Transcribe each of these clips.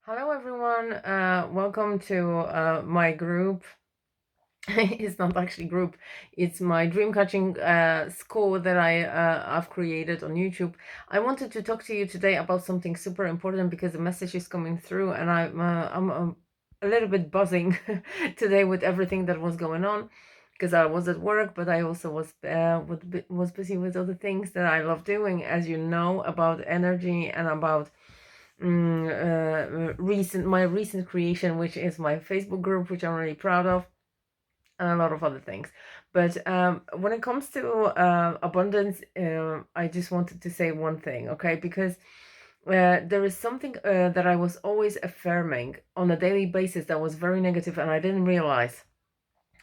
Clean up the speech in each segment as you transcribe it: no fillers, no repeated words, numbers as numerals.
Hello, everyone. Welcome to my group. It's not actually group. It's my dream catching school that I've created on YouTube. I wanted to talk to you today about something super important because the message is coming through, and I'm a little bit buzzing today with everything that was going on because I was at work, but I also was busy with other things that I love doing, as you know, about energy and about my recent creation, which is my Facebook group, which I'm really proud of, and a lot of other things. But when it comes to abundance, I just wanted to say one thing, okay? Because there is something that I was always affirming on a daily basis that was very negative, and I didn't realize.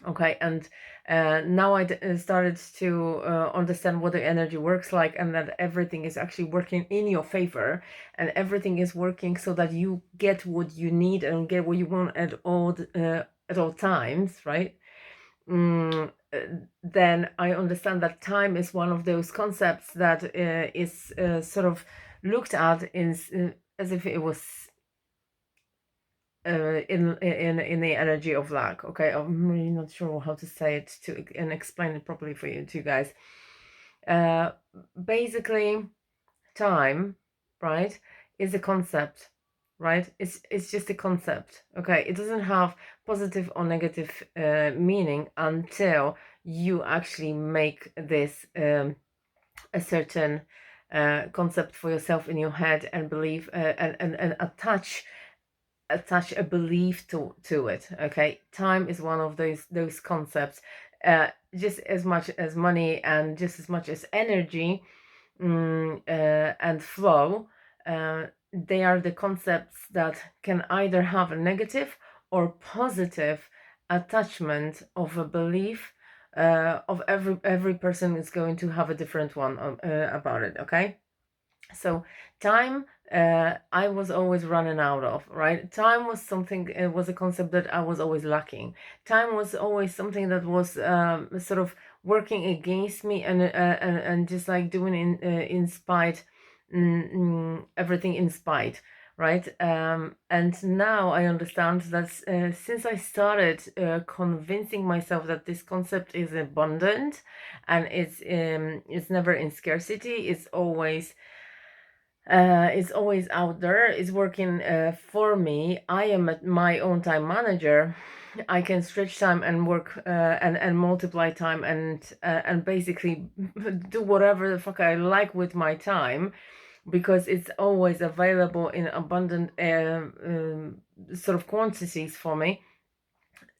Okay, and now I started to understand what the energy works like, and that everything is actually working in your favor, and everything is working so that you get what you need and get what you want at all times, right? Then I understand that time is one of those concepts that is sort of looked at as if it was in the energy of lack. Okay, I'm really not sure how to say it to and explain it properly for you guys. uh Basically, time, right, is a concept, right? It's just a concept. Okay, it doesn't have positive or negative meaning until you actually make this a certain concept for yourself in your head and believe and attach a belief to it. Okay, time is one of those concepts, just as much as money and just as much as energy, and flow. They are the concepts that can either have a negative or positive attachment of a belief. Of every person is going to have a different one about it. Okay, so time, I was always running out of, right? Time was something, it was a concept that I was always lacking. Time was always something that was sort of working against me, and just like doing in spite, everything in spite, right? And now I understand that since I started convincing myself that this concept is abundant, and it's never in scarcity, it's always out there, it's working for me. I am my own time manager. I can stretch time and work and multiply time and basically do whatever the fuck I like with my time, because it's always available in abundant sort of quantities for me.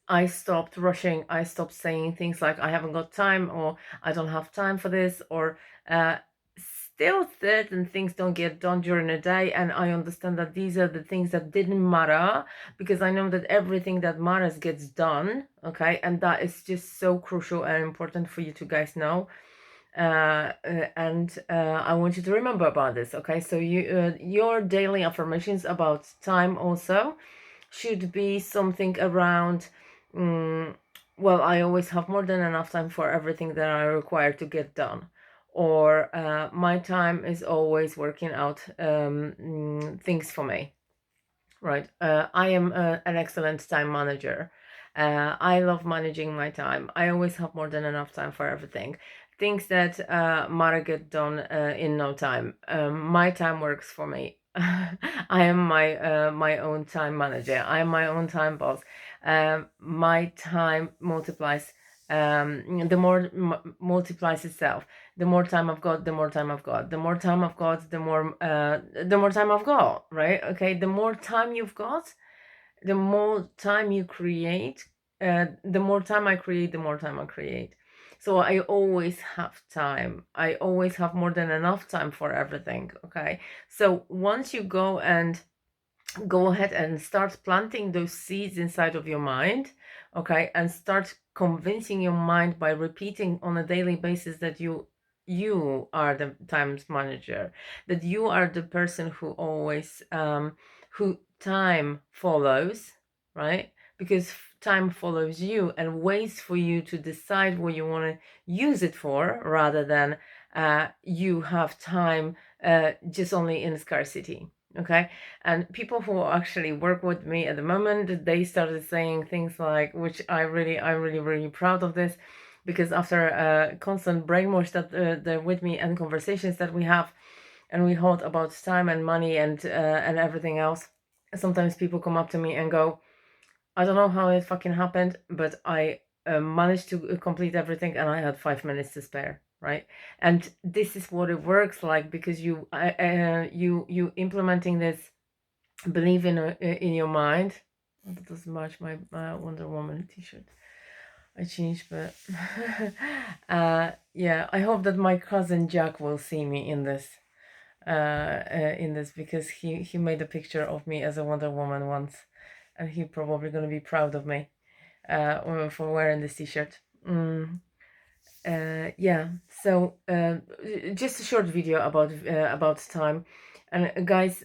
I stopped rushing. I stopped saying things like I haven't got time, or I don't have time for this, or uh, still certain things don't get done during the day. And I understand that these are the things that didn't matter, because I know that everything that matters gets done. Okay, and that is just so crucial and important for you to guys know. And I want you to remember about this. Okay, so your daily affirmations about time also should be something around, um, well, I always have more than enough time for everything that I require to get done, or my time is always working out things for me, right? I am an excellent time manager. I love managing my time. I always have more than enough time for everything. Things that matter get done in no time. My time works for me. I am my own time manager. I am my own time boss. My time multiplies. The more multiplies itself. The more time I've got, the more time I've got. The more time I've got, the more time I've got, right? Okay, the more time you've got, the more time you create. The more time I create, the more time I create. So I always have time. I always have more than enough time for everything. Okay, so once you go ahead and start planting those seeds inside of your mind, okay, and start convincing your mind by repeating on a daily basis that you are the times manager, that you are the person who always who time follows, right? Because time follows you and waits for you to decide what you want to use it for, rather than you have time just only in scarcity. Okay. And people who actually work with me at the moment, they started saying things like, which I'm really proud of this, because after constant brainwash that they're with me and conversations that we have and we hold about time and money and everything else, sometimes people come up to me and go, I don't know how it fucking happened, but I managed to complete everything and I had 5 minutes to spare, right? And this is what it works like, because you implementing this belief in your mind. Oh, that doesn't match my Wonder Woman t-shirt. I changed, but yeah, I hope that my cousin Jack will see me in this, because he made a picture of me as a Wonder Woman once, and he probably gonna be proud of me for wearing this t-shirt. Yeah, so just a short video about time. And guys,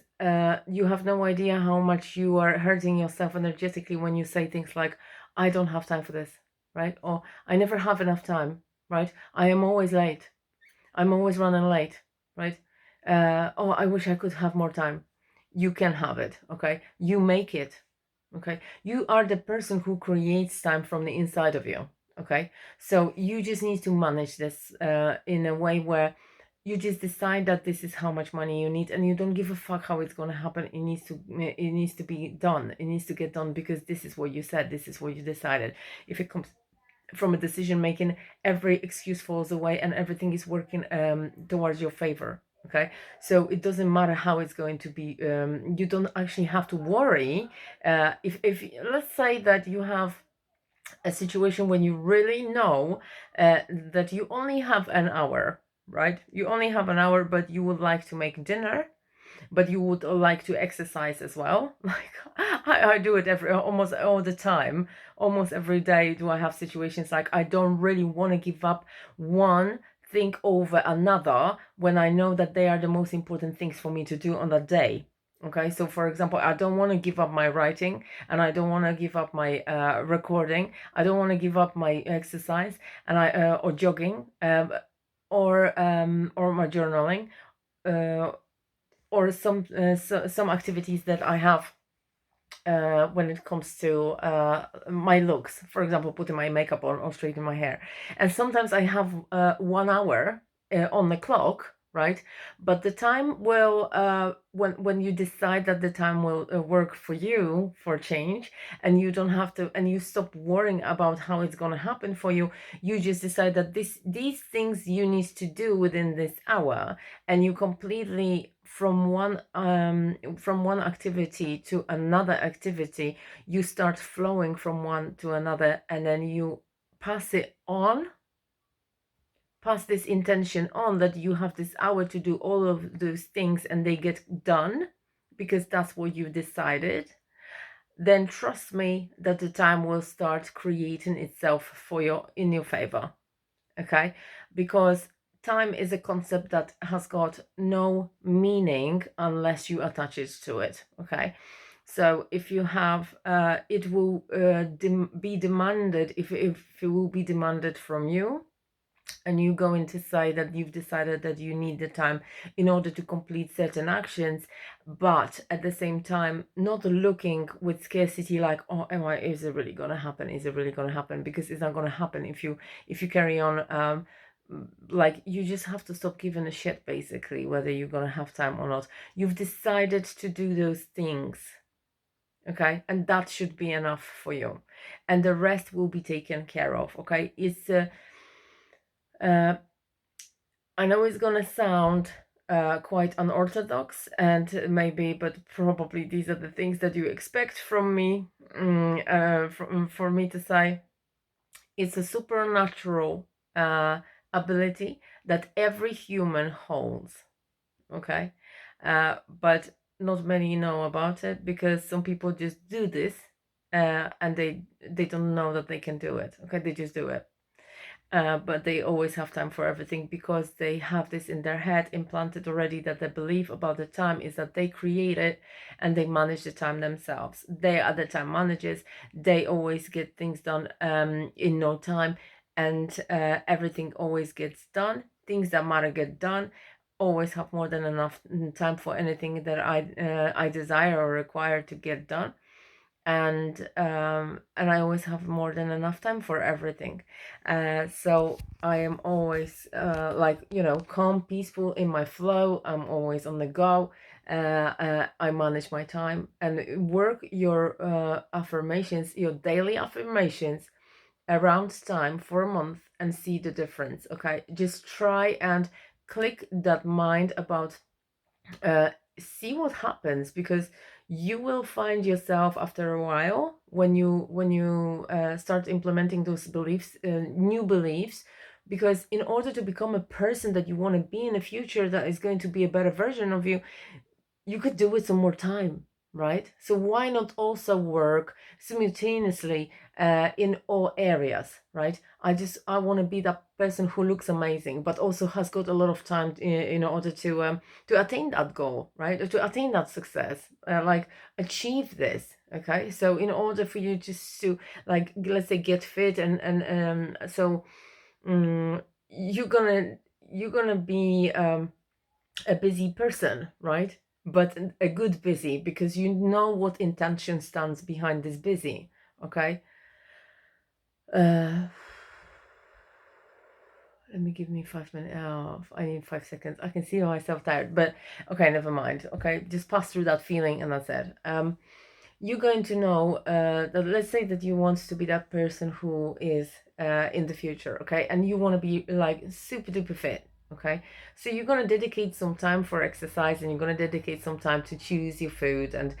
you have no idea how much you are hurting yourself energetically when you say things like, I don't have time for this, right? Or I never have enough time, right? I am always late. I'm always running late, right? Oh, I wish I could have more time. You can have it, okay? You make it, okay? You are the person who creates time from the inside of you, okay? So you just need to manage this in a way where you just decide that this is how much money you need, and you don't give a fuck how it's going to happen. It needs to be done. It needs to get done, because this is what you said, this is what you decided. If it comes from a decision making, every excuse falls away and everything is working towards your favor. Okay, so it doesn't matter how it's going to be. You don't actually have to worry. If let's say that you have a situation when you really know that you only have an hour, right? You only have an hour, but you would like to make dinner, but you would like to exercise as well. Like I do it almost all the time. Almost every day do I have situations like I don't really want to give up one thing over another when I know that they are the most important things for me to do on that day. Okay, so for example, I don't want to give up my writing, and I don't want to give up my recording. I don't want to give up my exercise, and I or jogging, or my journaling, uh, or some activities that I have when it comes to my looks. For example, putting my makeup on or straightening my hair. And sometimes I have 1 hour on the clock, right? But the time will when you decide that the time will work for you for change, and you don't have to, and you stop worrying about how it's going to happen for you. You just decide that these things you need to do within this hour, and you completely from one activity to another activity, you start flowing from one to another, and then you pass it on, pass this intention on, that you have this hour to do all of those things and they get done because that's what you decided. Then trust me that the time will start creating itself for your in your favor. Okay, because time is a concept that has got no meaning unless you attach it to it. Okay, so if you have it will be demanded, if it will be demanded from you, and you going to say that you've decided that you need the time in order to complete certain actions, but at the same time not looking with scarcity like, oh, is it really gonna happen, is it really gonna happen? Because it's not gonna happen if you carry on. Like, you just have to stop giving a shit, basically, whether you're gonna have time or not. You've decided to do those things, okay, and that should be enough for you, and the rest will be taken care of. Okay, it's uh I know it's gonna sound quite unorthodox, and maybe, but probably these are the things that you expect from me, for me to say. It's a supernatural ability that every human holds, okay? But not many know about it, because some people just do this, and they don't know that they can do it, okay? They just do it. But they always have time for everything, because they have this in their head implanted already, that the belief about the time is that they create it and they manage the time themselves. They are the time managers. They always get things done in no time, and everything always gets done. Things that matter get done. always have more than enough time for anything that I desire or require to get done. And I always have more than enough time for everything. So I am always like, calm, peaceful, in my flow. I'm always on the go. I manage my time and work your affirmations, your daily affirmations around time for a month and see the difference. Okay, just try and click that mind about uh, see what happens, because you will find yourself after a while, when you start implementing those beliefs, new beliefs, because in order to become a person that you want to be in the future, that is going to be a better version of you, you could do with some more time, right? So why not also work simultaneously in all areas, right? I want to be that person who looks amazing, but also has got a lot of time in order to attain that goal, right? Or to attain that success, like achieve this. Okay, so in order for you just to, like, let's say, get fit, and so you're gonna be a busy person, right? But a good busy, because you know what intention stands behind this busy. Okay. Uh, Let me give me 5 minutes. Oh, I need 5 seconds. I can see myself tired, but okay, never mind. Okay, just pass through that feeling, and that's it. You're going to know that, let's say that you want to be that person who is in the future, okay, and you want to be like super duper fit. Okay, so you're going to dedicate some time for exercise, and you're going to dedicate some time to choose your food, and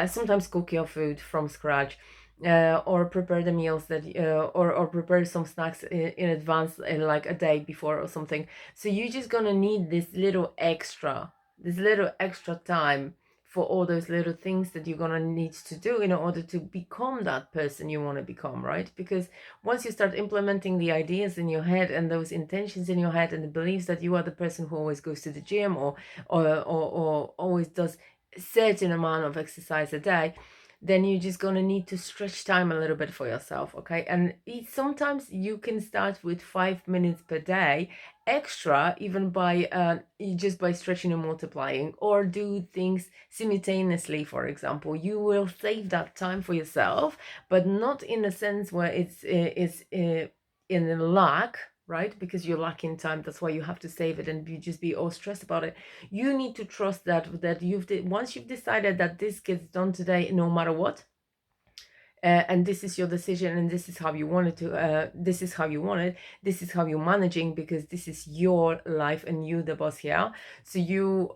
sometimes cook your food from scratch, or prepare the meals that or prepare some snacks in advance, like a day before or something. So you're just going to need this little extra time for all those little things that you're gonna need to do in order to become that person you want to become, right? Because once you start implementing the ideas in your head and those intentions in your head and the beliefs that you are the person who always goes to the gym, or always does a certain amount of exercise a day, then you're just gonna need to stretch time a little bit for yourself, okay? And sometimes you can start with 5 minutes per day extra, even by just by stretching and multiplying, or do things simultaneously. For example, you will save that time for yourself, but not in a sense where it's in a lack, right? Because you're lacking time, that's why you have to save it, and you just be all stressed about it. You need to trust that once you've decided that this gets done today, no matter what, and this is your decision, and this is how you want it to this is how you want it, this is how you're managing, because this is your life and you the boss here. So you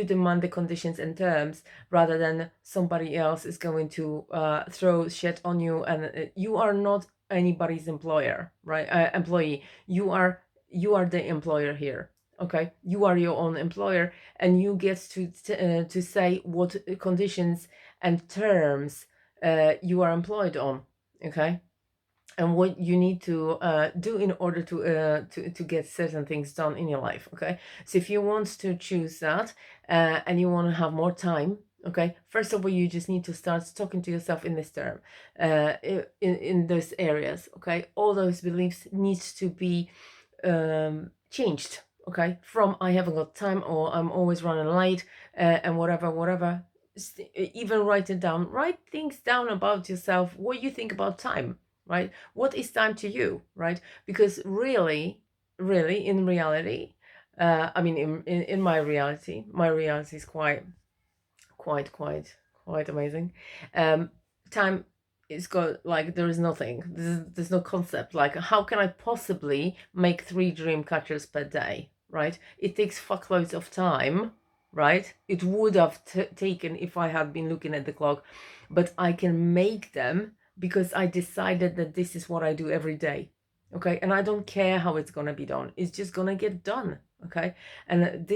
demand the conditions and terms, rather than somebody else is going to throw shit on you, and you are not anybody's employer, right? Employee. You are the employer here. Okay, you are your own employer, and you get to say what conditions and terms you are employed on. Okay, and what you need to do in order to get certain things done in your life. Okay, so if you want to choose that, and you want to have more time, okay, first of all, you just need to start talking to yourself in this term, in those areas. Okay, all those beliefs needs to be changed. Okay, from I haven't got time, or I'm always running late, and whatever. Even write it down. Write things down about yourself, what you think about time, right? What is time to you, right? Because really, in reality, I mean, in my reality is quite quite amazing. um Time is got, like, there is nothing, there's no concept, like, how can I possibly make 3 dream catchers per day, right? It takes fuckloads of time, right? It would have taken if I had been looking at the clock, but I can make them because I decided that this is what I do every day. Okay, and I don't care how it's gonna be done, it's just gonna get done. Okay, and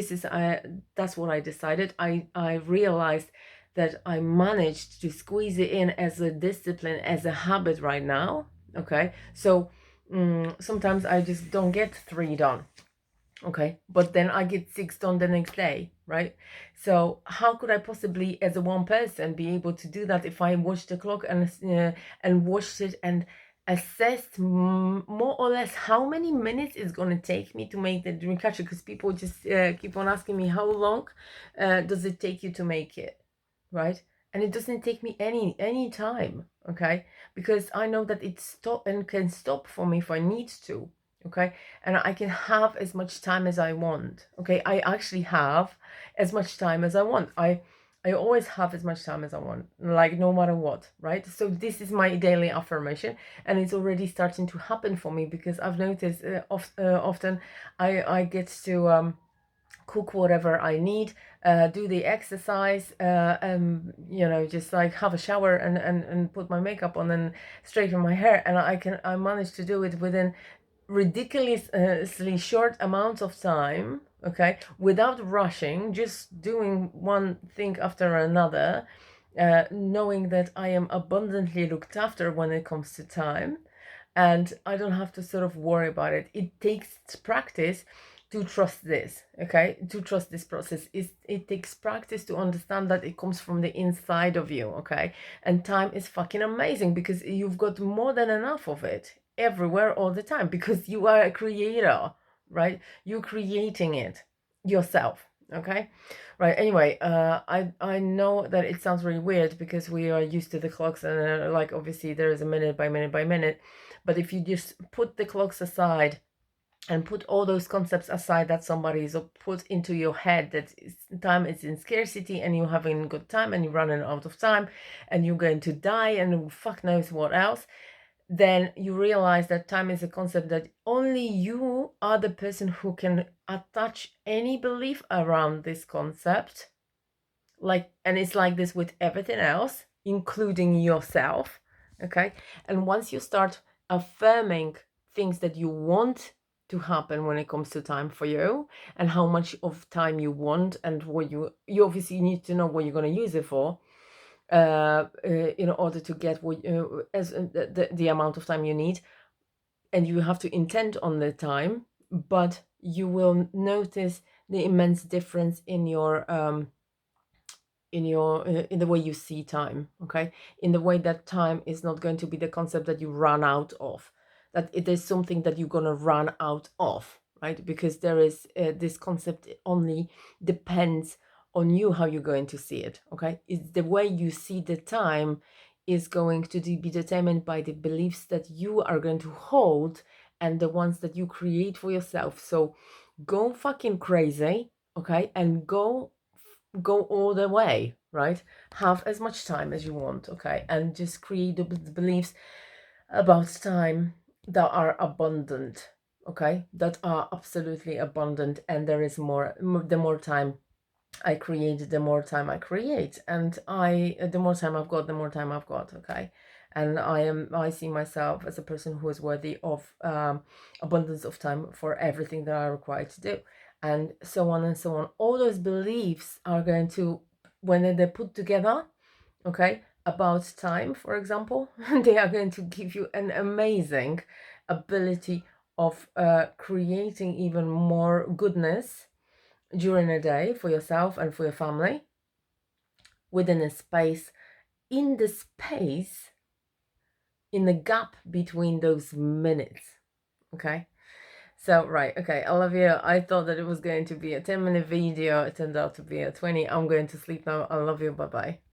that's what I decided. I realized that I managed to squeeze it in as a discipline, as a habit right now. Okay, so sometimes I just don't get 3 done. Okay, but then I get 6 done the next day, right? So how could I possibly, as a one person, be able to do that if I watched the clock and watched it, and assessed more or less how many minutes it's going to take me to make the dream catcher, because people just keep on asking me how long does it take you to make it, right? And it doesn't take me any time, okay? Because I know that it stop and can stop for me if I need to, okay? And I can have as much time as I want, okay? I actually have as much time as I want. I always have as much time as I want, like no matter what, right? So this is my daily affirmation, and it's already starting to happen for me, because I've noticed often I get to cook whatever I need, do the exercise, just like have a shower and put my makeup on and straighten my hair, and I manage to do it within ridiculously short amounts of time, okay, without rushing, just doing one thing after another, knowing that I am abundantly looked after when it comes to time, and I don't have to sort of worry about it. It takes practice to trust this, okay, to trust this process. It takes practice to understand that it comes from the inside of you, okay? And time is fucking amazing, because you've got more than enough of it everywhere all the time, because you are a creator, right? You're creating it yourself, okay? Right. Anyway, I know that it sounds really weird, because we are used to the clocks, and like obviously there is a minute by minute by minute, but if you just put the clocks aside and put all those concepts aside that somebody's put into your head, that time is in scarcity and you haven't got time and you're running out of time and you're going to die and fuck knows what else, then you realize that time is a concept that only you are the person who can attach any belief around this concept. Like, and it's like this with everything else, including yourself, okay? And once you start affirming things that you want to happen when it comes to time for you, and how much of time you want, and what you obviously need to know what you're going to use it for, in order to get what as the amount of time you need, and you have to intend on the time, but you will notice the immense difference in your in the way you see time, okay, in the way that time is not going to be the concept that you run out of, that it is something that you're going to run out of, right? Because there is this concept only depends on you how you're going to see it, okay? It's the way you see the time is going to be determined by the beliefs that you are going to hold and the ones that you create for yourself. So go fucking crazy, okay, and go all the way, right? Have as much time as you want, okay? And just create the beliefs about time that are abundant, okay? That are absolutely abundant. And there is more, the more time I create, the more time I create. And the more time I've got, the more time I've got, okay? And I see myself as a person who is worthy of abundance of time for everything that I require to do, and so on and so on. All those beliefs are going to, when they're put together, okay, about time, for example, they are going to give you an amazing ability of creating even more goodness during a day for yourself and for your family, within a space, in the space, in the gap between those minutes, okay? So, right, okay, I love you. I thought that it was going to be a 10-minute video. It turned out to be a 20. I'm going to sleep now. I love you. Bye-bye.